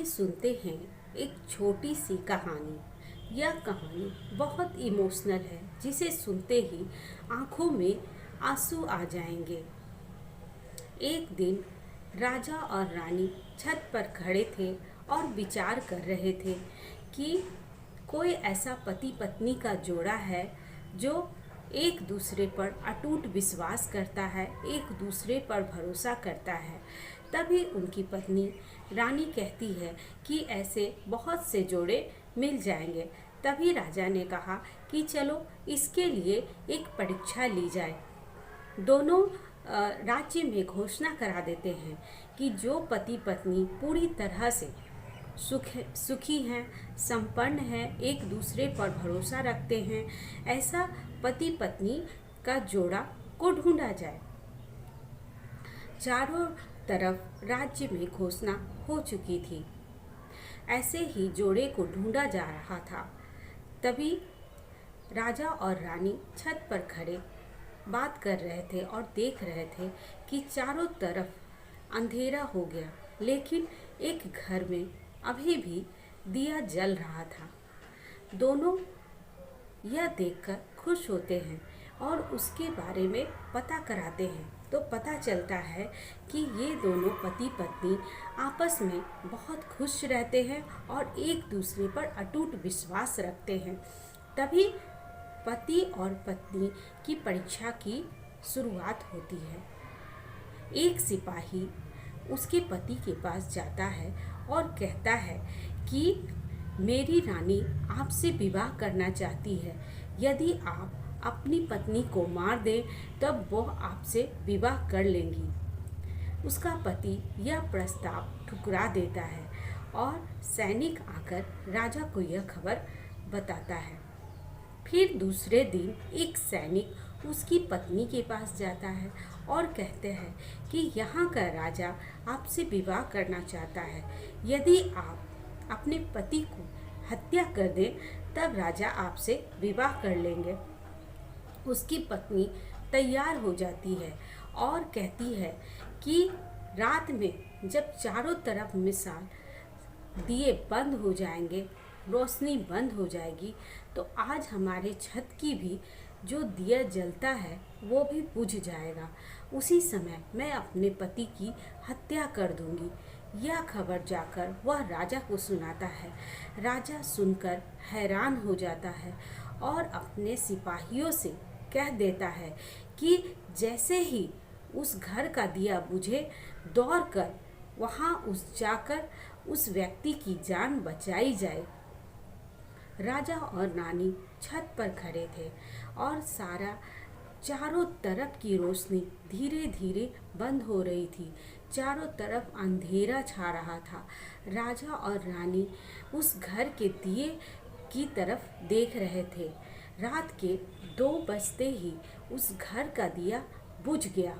सुनते हैं एक छोटी सी कहानी। यह कहानी बहुत इमोशनल है, जिसे सुनते ही आंखों में आंसू आ जाएंगे। एक दिन राजा और रानी छत पर खड़े थे और विचार कर रहे थे कि कोई ऐसा पति पत्नी का जोड़ा है जो एक दूसरे पर अटूट विश्वास करता है, एक दूसरे पर भरोसा करता है। तभी उनकी पत्नी रानी कहती है कि ऐसे बहुत से जोड़े मिल जाएंगे। तभी राजा ने कहा कि चलो इसके लिए एक परीक्षा ली जाए। दोनों राज्य में घोषणा करा देते हैं कि जो पति पत्नी पूरी तरह से सुखी हैं, संपन्न हैं, एक दूसरे पर भरोसा रखते हैं, ऐसा पति पत्नी का जोड़ा को ढूंढा जाए। चारों तरफ राज्य में घोषणा हो चुकी थी। ऐसे ही जोड़े को ढूंढा जा रहा था। तभी राजा और रानी छत पर खड़े बात कर रहे थे और देख रहे थे कि चारों तरफ अंधेरा हो गया, लेकिन एक घर में अभी भी दिया जल रहा था। दोनों यह देखकर खुश होते हैं और उसके बारे में पता कराते हैं, तो पता चलता है कि ये दोनों पति पत्नी आपस में बहुत खुश रहते हैं और एक दूसरे पर अटूट विश्वास रखते हैं। तभी पति और पत्नी की परीक्षा की शुरुआत होती है। एक सिपाही उसके पति के पास जाता है और कहता है कि मेरी रानी आपसे विवाह करना चाहती है। यदि आप अपनी पत्नी को मार दें तब वो आपसे विवाह कर लेंगी। उसका पति यह प्रस्ताव ठुकरा देता है और सैनिक आकर राजा को यह खबर बताता है। फिर दूसरे दिन एक सैनिक उसकी पत्नी के पास जाता है और कहते हैं कि यहाँ का राजा आपसे विवाह करना चाहता है। यदि आप अपने पति को हत्या कर दें तब राजा आपसे विवाह कर लेंगे। उसकी पत्नी तैयार हो जाती है और कहती है कि रात में जब चारों तरफ मिसाल दिए बंद हो जाएंगे, रोशनी बंद हो जाएगी, तो आज हमारे छत की भी जो दिया जलता है वो भी बुझ जाएगा। उसी समय मैं अपने पति की हत्या कर दूंगी। यह खबर जाकर वह राजा को सुनाता है। राजा सुनकर हैरान हो जाता है और अपने सिपाहियों से कह देता है कि जैसे ही उस घर का दिया बुझे, दौड़कर वहाँ जाकर उस व्यक्ति की जान बचाई जाए। राजा और रानी छत पर खड़े थे और चारों तरफ की रोशनी धीरे धीरे बंद हो रही थी। चारों तरफ अंधेरा छा रहा था। राजा और रानी उस घर के दिए की तरफ देख रहे थे। रात के 2 बजते ही उस घर का दिया बुझ गया।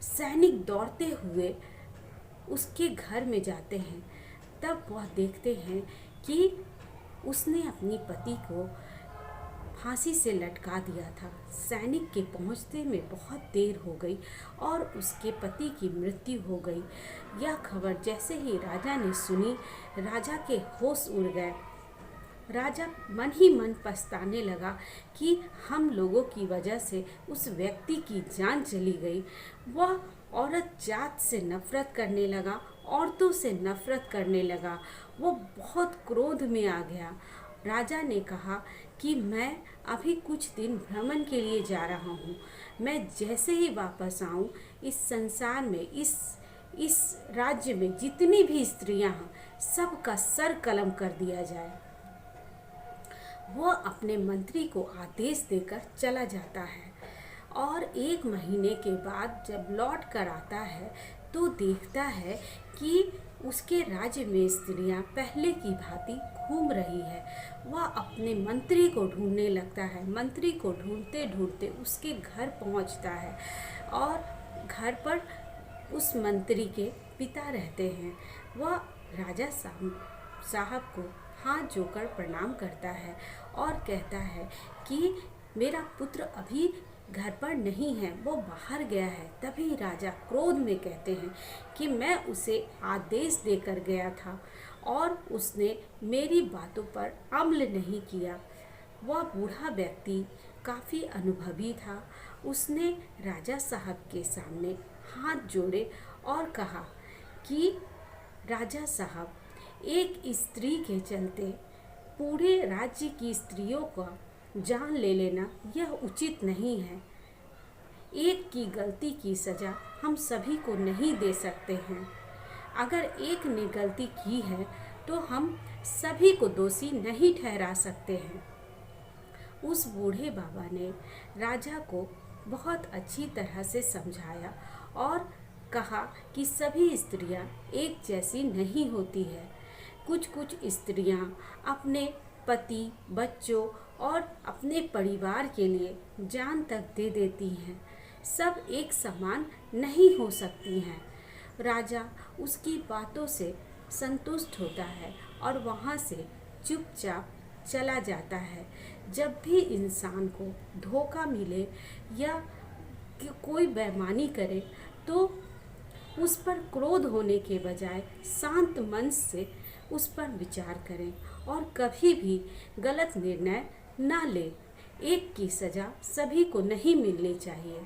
सैनिक दौड़ते हुए उसके घर में जाते हैं। तब वह देखते हैं कि उसने अपनी पति को फांसी से लटका दिया था। सैनिक के पहुंचते में बहुत देर हो गई और उसके पति की मृत्यु हो गई। यह खबर जैसे ही राजा ने सुनी, राजा के होश उड़ गए। राजा मन ही मन पछताने लगा कि हम लोगों की वजह से उस व्यक्ति की जान चली गई। वह औरत जात से नफरत करने लगा, औरतों से नफरत करने लगा। वो बहुत क्रोध में आ गया। राजा ने कहा कि मैं अभी कुछ दिन भ्रमण के लिए जा रहा हूँ। मैं जैसे ही वापस आऊँ, इस संसार में, इस राज्य में जितनी भी स्त्रियाँ हैं, सबका सर कलम कर दिया जाए। वह अपने मंत्री को आदेश देकर चला जाता है और 1 महीने के बाद जब लौट कर आता है तो देखता है कि उसके राज्य में स्त्रियां पहले की भांति घूम रही है। वह अपने मंत्री को ढूंढने लगता है। मंत्री को ढूंढते ढूंढते उसके घर पहुंचता है और घर पर उस मंत्री के पिता रहते हैं। वह राजा साहब को हाथ जोड़कर प्रणाम करता है और कहता है कि मेरा पुत्र अभी घर पर नहीं है, वो बाहर गया है। तभी राजा क्रोध में कहते हैं कि मैं उसे आदेश देकर गया था और उसने मेरी बातों पर अमल नहीं किया। वह बूढ़ा व्यक्ति काफ़ी अनुभवी था। उसने राजा साहब के सामने हाथ जोड़े और कहा कि राजा साहब, एक स्त्री के चलते पूरे राज्य की स्त्रियों का जान ले लेना यह उचित नहीं है। एक की गलती की सज़ा हम सभी को नहीं दे सकते हैं। अगर एक ने गलती की है तो हम सभी को दोषी नहीं ठहरा सकते हैं। उस बूढ़े बाबा ने राजा को बहुत अच्छी तरह से समझाया और कहा कि सभी स्त्रियां एक जैसी नहीं होती है। कुछ कुछ स्त्रियां अपने पति, बच्चों और अपने परिवार के लिए जान तक दे देती हैं। सब एक समान नहीं हो सकती हैं। राजा उसकी बातों से संतुष्ट होता है और वहाँ से चुपचाप चला जाता है। जब भी इंसान को धोखा मिले या कि कोई बेईमानी करे तो उस पर क्रोध होने के बजाय शांत मन से उस पर विचार करें और कभी भी गलत निर्णय ना लें। एक की सज़ा सभी को नहीं मिलनी चाहिए।